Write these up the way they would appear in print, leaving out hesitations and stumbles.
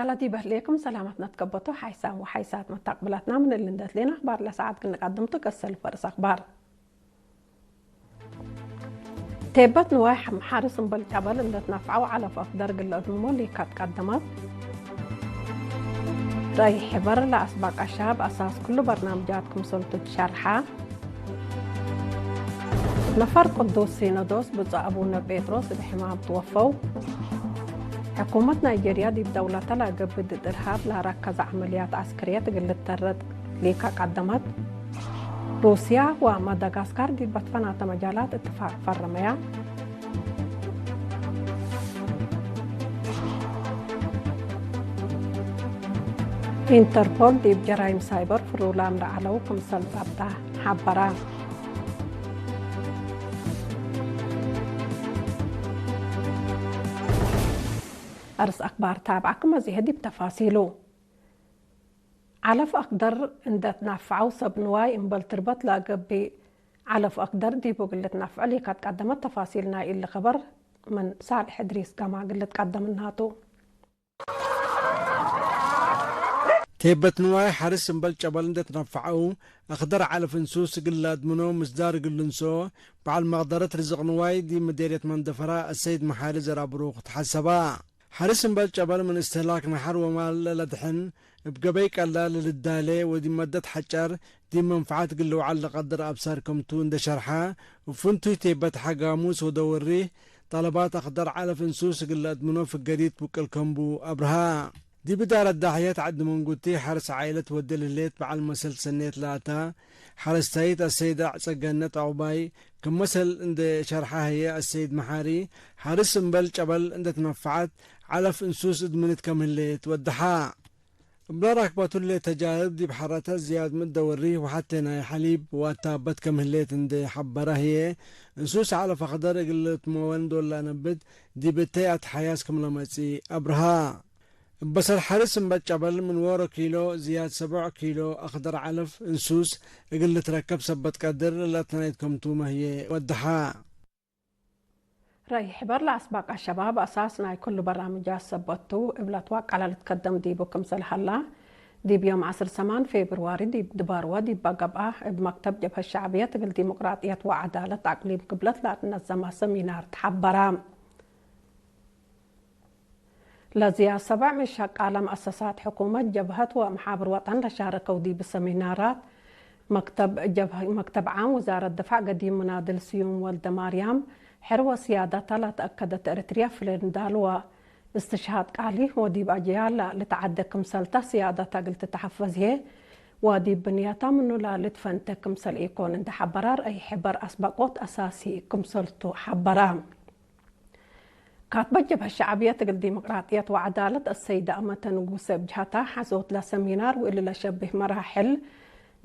تلاتي بهليكم سلامتنا تكبتو حيسام وحيسات مستقبلاتنا من اللي ندت لنا اخبار لساعات كنا قدمتو كسل فرس اخبار تيبت نواح محارس بالجبل اللي تنفعوا على فقدر قلدمو اللي كانت قدمت رايح حبر لأسباق الشاب أساس كل برنامجاتكم سلطة شرحة نفر قدوس سينادوس بزا أبونا بيتروس بحمام توفوا حكومة نيجيريا دي بدولة لا قبل الإرهاب لا ركز عمليات عسكرية تقل الترد ليكا قدمت روسيا ومدغاسكار دي بطفنات مجالات اتفاق فرمية انتربول دي بجرائم سايبر فرولام رعلوكم سلطة حبران أرس أخبار تابعكم هذه بتفاصيله علف أقدر إن تنفعوا سبنواي إن بلتربط لاقبي علف أقدر دي بقلة نفع اللي قد قدمت تفاصيلنا إلا خبر من صالح إدريس كما قلت قدم الناتو تيبت نواي حارس مبل جبل إن تنفعوا أقدر علف نسوس قلاد منو مصدار قلنسو بعد مقدرة رزق نواي دي مديرية مندفرة السيد محارز رابروق تحسبا حارس مبل جبل من استهلاك نحر ومال لدحن بقبي قلال للدالي ودي مدة حجر دي منفعات قلو على قدر أبصاركم تون دا شرحة وفنتو تيبت حقاموس ودوريه طلبات أقدر علف نسوس قلاد منو في القريد بوكالكم بو أبرها دي بدار الداحيات عد منقوتي حارس عائلة ودل الليت بعد مسل سنة ثلاثة حارس تايت السيدة عسقنة عباي كمثل عند شرحها هي السيد محاري حارس مبل جبل عند تنفعت علف انسوس ادمنت كم الليت ودحا بلارك باتولي تجارب دي بحراتها زياد من دوريه وحتى ناي حليب واتابت كم الليت عند حبرها هي انسوس علف اخضر قلت موان دولا نبت دي بتاعت حياسكم لمسي ابرها بس الحارس مبجبل من ورا كيلو زياد 7 كيلو أخضر علف انسوس يقل تركب سبت قدر لا تنايتكم توما هي ودحا رايح بر لأسباق الشباب أساسنا كل برامجات سبتو إبلا توقع على تقدم دي بكم سلحلا دي بيوم 10 فبراير دي بدباروا دي بقبعة بمكتب جبهة الشعبية تقل ديمقراطية وعدالة تقليم قبلت لا تنظم سمينار تحبرام لزيا 7 من شق على مؤسسات حكومة جبهة ومحابر وطن لشاركوا دي بالسمينارات مكتب عام وزارة الدفاع قديم منادل سيوم والد مريم حروة سيادة لا تأكدت إريتريا فلندال واستشهاد قالي ودي بأجيال لتعدى كمسلتا سيادة قلت تحفظيه ودي بنياتا منو لا لتفنت كمسل إيكون عند حبرار أي حبر أسبقوت أساسي كمسلتو حبرام كاتبة جبهة الشعبية تقل ديمقراطية وعدالة السيدة أمة نقوس بجهتها حزوت لسمينار وإلي لشبه مراحل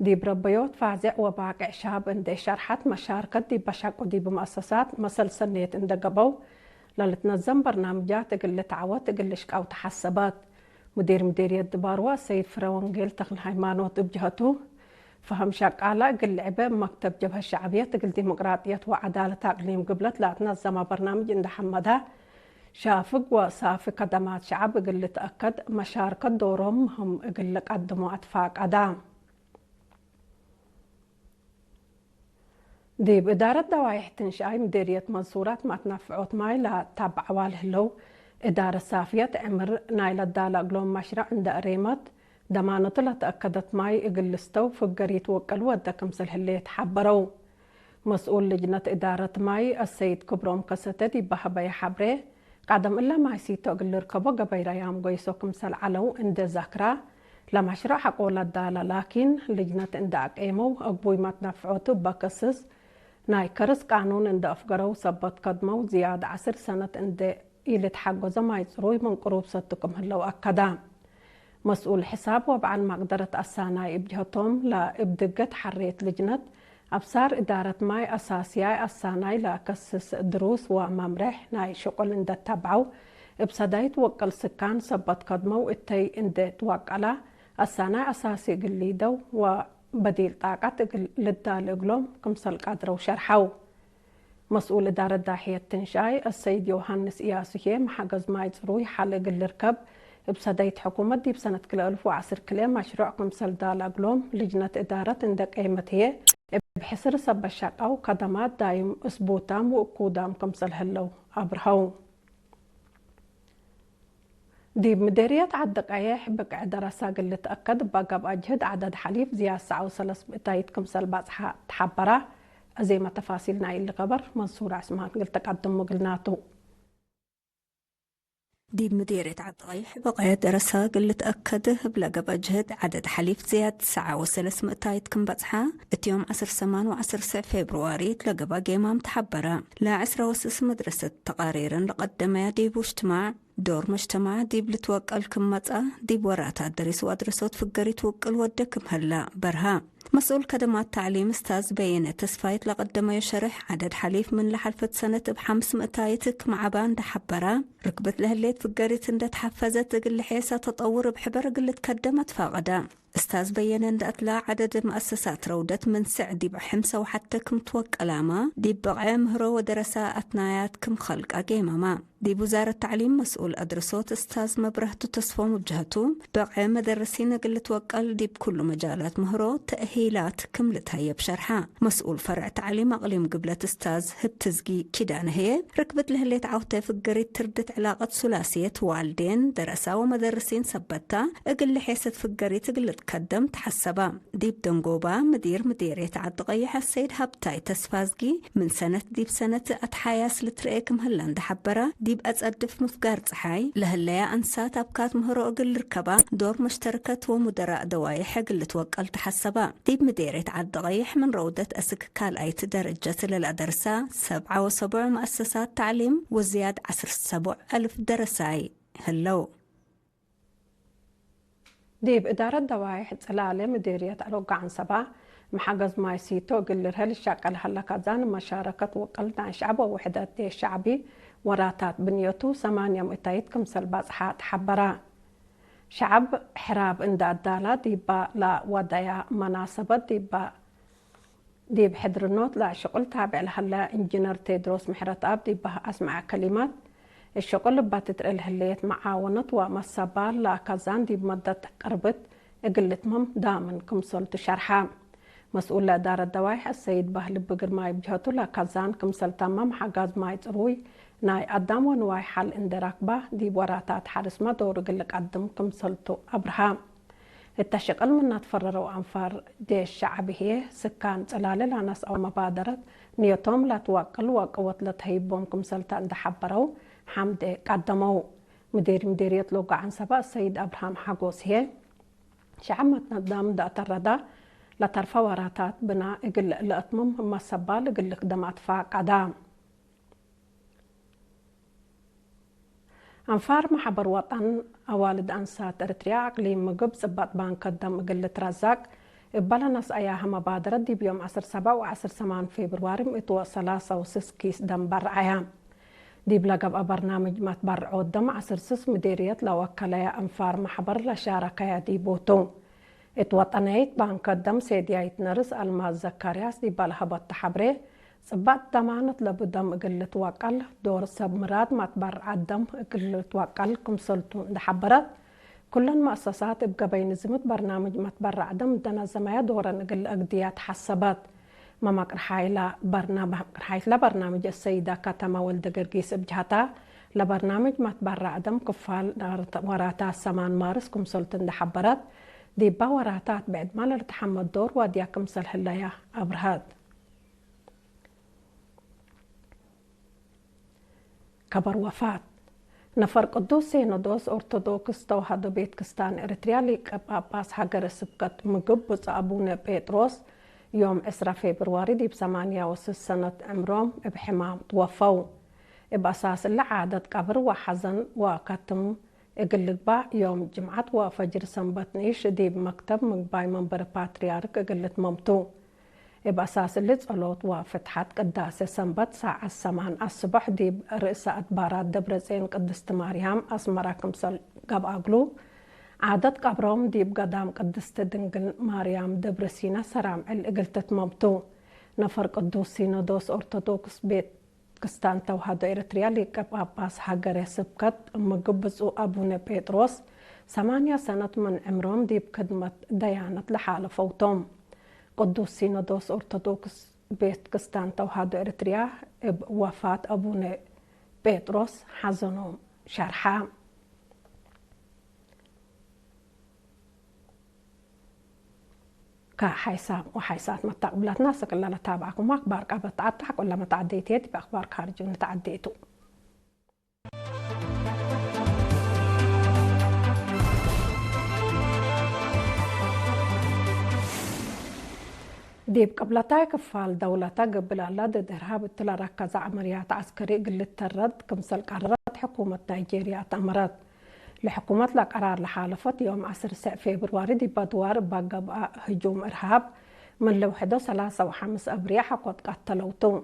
دي بربيوت فازع وباقع شاب اندي شرحت مشاركة دي بشاق ودي بمؤسسات مثل سنية اندي قبو لتنظم برنامجات تقل تعوى تقل شكاو تحسبات مديرية دباروا السيد فروانجيل تقل هيمانوت بجهته فهم شاقالة قل لعبة مكتب جبهة الشعبية تقل ديمقراطية وعدالة تقليم قبلت لا تنظم برنامج اندي حمدها شافق وصافي قدمات شعب قل تأكد مشاركة دورهم هم قل قدموا أتفاق أدام دي بإدارة دوايح تنشاي مديرية منصورات ما تنفعوت ماي لا تابع والهلو إدارة صافية عمر نايلة دالا قلوم مشروع عند أريمت دمانة لا تأكدت ماي إقلستو فقريت وقلوا الدكمسل اللي تحبروا مسؤول لجنة إدارة ماي السيد كبروم قصته دي بحبايا حبري قدم إلا ما يسيتو قل ركبو قبيرا يام قويسو كمسل علو عند ذكرى لمشروع حقول الدالة لكن لجنة عند أقيمو أقبوي ما تنفعوتو بقصص ناي كرس قانون عند أفقرو سبت قدمو زيادة 10 سنة عند إلي تحقو زماي زروي من قروب ستكم هلو أكدام مسؤول حساب وبعن مقدرة الساناي بجهتهم لا ابدقت حرية لجنة أبصار إدارة ماي أساسية الساناي لا كسس دروس وممرح ناي شغل عند التبعو بصدايت وقل سكان سبت قدمو اتي عند توقلا الساناي أساسي قليدو وبديل طاقة للدال اقلوم كمسل قادرة وشرحو مسؤول إدارة داحية تنشاي السيد يوهانس إياسوهي محقز ماي زروي حال قل ركب بصديت حكومة دي بسنة 2010 مشروع كمسل دال أقلوم لجنة إدارة عندك قيمة هي بحسر سب الشقة وقدمات دايم أسبوتام وقودام كمسل هلو أبرهو دي مديرية عدق أيح بقع دراسة اللي تأكد بقى أجهد عدد حليف زيادة 9 كمسل بازحة تحبرة زي ما تفاصيلنا اللي خبر منصور عثمان قلت تقدم مقلناتو دي مديرية عطايح بقية دراسة اللي تأكد بلقى بجهد عدد حليف زياد 9 كم بصحة اتيوم 10 فبراير تلقى باقي ما متحبرة لا 10 مدرسة تقارير لقدمها ديب واجتماع دور مجتمع ديب لتوكل كم مطأة ديب وراتها درس وادرسوت فقري توكل ودكم هلا برها مسؤول خدمات تعليم استاذ بينة تسفايت لقدم يشرح عدد حليف من لحلفة سنة ب500 مع باند حبرة ركبت لهليت فقريت اندت حفزت قل حيسة تطور بحبر قل تقدمت فاقدا استاذ بينة اند أطلع عدد مؤسسات رودت من سعدي بحمسة وحتى كم توكلاما دي بقى مهرو ودرسة أثنايات كم خلق أقيمما دي وزارة التعليم مسؤول أدرسوت استاذ مبرهتو تصفون وجهتو بقى مدرسين قل توكل دي بكل مجالات مهرو تأهيلات كملتها هي بشرحها مسؤول فرع تعليم أقليم قبلة استاذ هبتزقي كدان هي ركبت له اللي تعوته فقريت تردت علاقة ثلاثية والدين درسة ومدرسين سبتها اقل حيسة فقريت اقل تقدم تحسبا دي بدنقوبة مديرية عدقيح السيد هبتاي تسفازقي من سنة دي بسنة أتحياس لترئيكم هلان دحبرة دي بأتصدف مفقار صحاي لهالليا أنسات أبكات مهرو أقل ركبا دور مشتركة ومدراء دوايح أقل توقل تحسبا دي بمديرية عدقيح من رودة أسك كالايت درجة للأدرسة 7 مؤسسات تعليم وزياد 10,000 درساي هلو دي بإدارة دوايح تسلالة مديرية أروقع عن سبا محجز ماي سيتو قلر هالشاقل هلا كازان مشاركة وقلنا شعب ووحدات الشعبي وراتات بنيوتو 800 كمسل بازحات حبرا شعب حراب اند الدالة ديبا لا ودايا مناسبة ديب حدر النوت لا شغل تابع لهلا انجينير تيدروس محرت اب ديبا اسمع كلمات الشغل باتت الهليت معاونة ومصابة لا كازان ديب مدة قربت اقلت مم دامن كمسلت شرحا مسؤول إدارة دوايح السيد بهل بقر ماي بجهتو لا كازان كمسل تمام حقاز ماي تروي ناي قدام ونواي حال اندراكبه ديب وراتات حارس ما دور قلق قدم كمسلتو أبرهام التشغل من نتفرروا أنفار دي الشعب هي سكان تلالة لناس أو مبادرة نيوتهم لا توقل وقوت لتهيبهم كمسلتا اند حبروا حمد قدموا مديرية لوقع عن سبا السيد أبرهام حقوس هي شعب متندام دا تردا لطرف وراتات بنا اقل لأتمم مصبا لقل قدمات فاقدا أنفار محبر وطن أوالد أنسات إريتريا أقليم مقب صبات بان قدم قلة رزاق بلناس أياها مبادرة دي بيوم 17 و18 فبراير مئتو 3 كيس دم برعايا دي بلقب برنامج متبرع قدام 10 مديرية لوكالية أنفار محبر لشاركة دي بوتو اتوطنيت بان قدم سيديايت نرس الماز زكارياس دي بالهبط تحبري صبات دمانت لبدم قلة وقل دور سب مراد متبرع الدم قلة وقل كمسلتو دحبرت كل المؤسسات ابقى بين زمت برنامج متبرع دم دنا زمايا دورا نقل أقديات حسبات ما مقرحاي برنامج السيدة كاتما ولد قرقيس بجهتا لبرنامج متبرع دم كفال وراتا 8 مارس كمسلتن دحبرت دي باوراتات بعد ما لرتحمد دور واديا كمسل هلايا أبرهاد كبر وفاة نفر قدوس سينودوس أرثوذكس توحد بيت كستان إريتريا لقب أباس حجر سبكت مقب أبونا بيتروس يوم 10 فبراير دي ب8 سنة عمرهم بحمام توفوا بأساس العادة قبر وحزن وكتم اقلق يوم جمعة وفجر سنبت نيش دي بمكتب مقباي منبر باتريارك اقلت ممتو بأساس اللي صلوت وفتحات قداسة سنبت ساعة 8 الصبح دي رئيسة أدبارات دبرزين قدست مريم أسمرا كمسل قب أقلو عادة قبرهم دي بقدام قدست دنقل مريم دبرسينا سرام اقلتت ممتو نفر قدوس سينودوس أرثوذكس بيت كستان توحد إريتريا لقب أباس حجر سبكت مقبز أبونا بيتروس 8 سنة من عمرهم دي بخدمة ديانة لحالة فوتهم قدوس سينودوس أرثوذكس بيتكستان توهاد إريتريا بوفاة أبونا بطرس حزنهم شرحا كحيساب وحيسات متقبلات ناسك اللي نتابعكم أخبار قبل تعطحك ولا متعديتيت بأخبار خارج ونتعديتو ديب قبلتا كفال دولتا قبل ضد إرهاب التلا ركز عمليات عسكرية قلت الرد كمثل قررت حكومة نيجيريا تأمرت لحكومة قرار لحالفت يوم 10 فبراير دي بدوار بقى هجوم إرهاب من لوحدة 3 و5 أبريل قد قتلوتو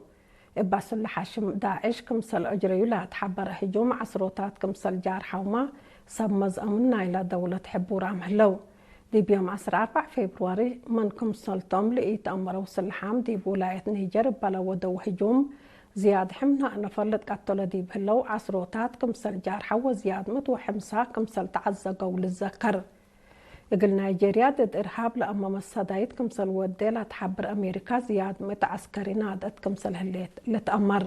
إباس الحشم داعش كمثل أجريو لا تحبر هجوم عصروتات كمثل جار حوما سمز أمنا إلى دولة حبور عمهلو دي بيوم 4 فبراير من كمثل توم لقيت أمرو سلحام دي بولاية نيجر بلا ودو هجوم زياد حمنا نفلت قتل دي بهلو عصروتات كمثل جار حوا زياد متو حمسا كمثل تعزى قول الذكر يقول نيجيريا ضد إرهاب لأما مصدايت كمثل وديلة تحبر أمريكا زياد مت عسكري نادت كمثل هليت لتأمر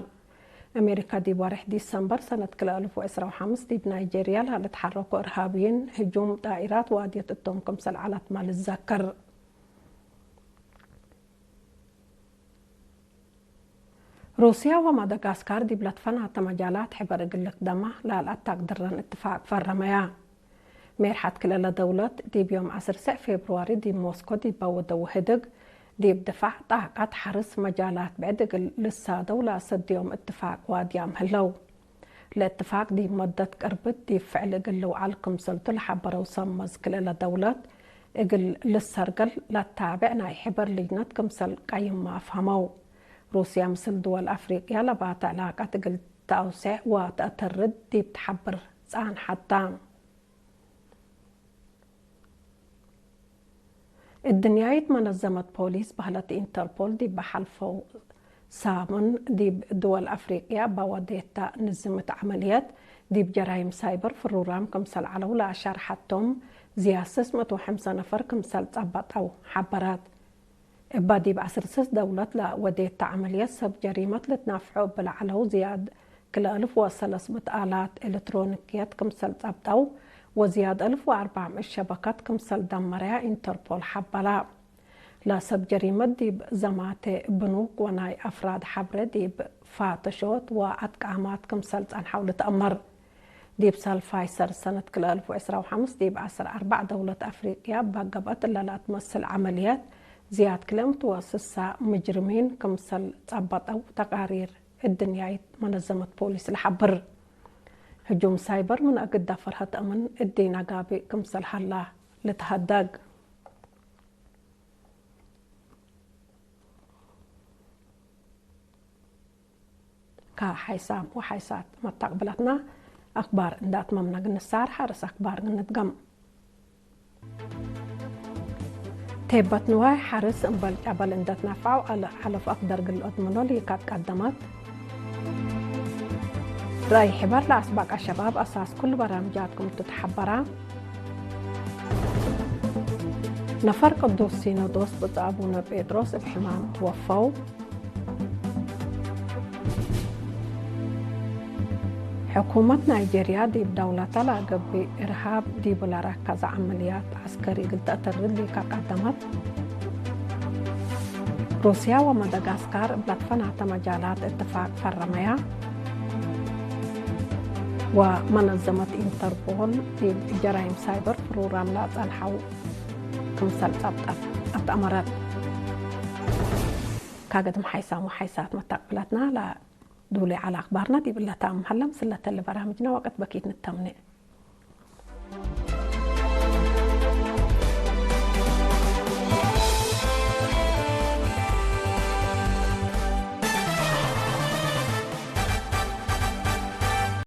أمريكا دي بارح ديسمبر سنة 2015 دي بنيجيريا لها تحركوا إرهابيين هجوم دائرات وادية التوم كمثل على مال الذكر روسيا ومدغاسكار دي بلاتفنها مجالات حبر قلق دمه لا تقدرن اتفاق فرميا ميرحت كل دولة دي بيوم 10 فبراير دي موسكو دي بودو هدق دي بدفع طاقات حرس مجالات بعد لسا دولة سد يوم اتفاق واديام هلو الاتفاق دي مدة قربت دي فعل قلو عالكم سلطة لحبر وصمز كل دولة اقل لسا رقل لا تابعنا يحبر لجنة كمسل قيم ما فهمو روسيا مثل دول أفريقيا لبات علاقات قل توسع وتأترد دي بتحبر سان حتى الدنيايت منظمة بوليس بهلت انتربول دي بحلفو سامن دي دول أفريقيا بوديتا نظمت عمليات دي بجرائم سايبر في الرورام كمثل على ولا شرحتهم زياسس 105 نفر كمثل تثبت أو حبرات إبادي ب10 دولات لا وديتا عمليات سب جريمة لتنافعوا بالعلو زياد كل 1300 آلات إلكترونيكيات كمثل تثبت أو وزياد 1400 شبكات كمثل دمرها انتربول حبلا لا سب جريمة ديب زمات بنوك وناي أفراد حبرة ديب فاتشوت وأتقامات كمثل حول تأمر ديب سال فايسر سنة 2015 ديب 4 دولة أفريقيا بقبت لا تمثل عمليات زياد كلمت وسسا مجرمين كمثل تثبت أو تقارير الدنيا منظمة بوليس الحبر هجوم سايبر من أجد فرحة أمن الدين عقابي كمثل حلا لتهدق كحيسام وحيسات ما تقبلتنا أخبار ندات ممنا النسار حارس أخبار نتقم تيبت نواي حارس انبال جبل اندات نفعو على حلف أقدر قل أدمنو لي قدمت رأي حبر لأسباق الشباب أساس كل برامجاتكم تتحبرا نفر قدوس سينودوس بطابونا بيدروس بحمام توفوا حكومة نيجيريا دي بدولة تلاقى بإرهاب دي بلا ركز عمليات عسكري قلت أترد لي كقدمت روسيا ومدغاسكار بلاتفنات مجالات اتفاق فرميا ومنظمة انتربول في جرائم سايبر في الرورام لا تنحو كمثل أتأمرت كاقدم حيسام وحيسات متقبلتنا لا دولي على أخبارنا دي بالله تام هلا مسلة اللي برامجنا وقت بكيت نتمنى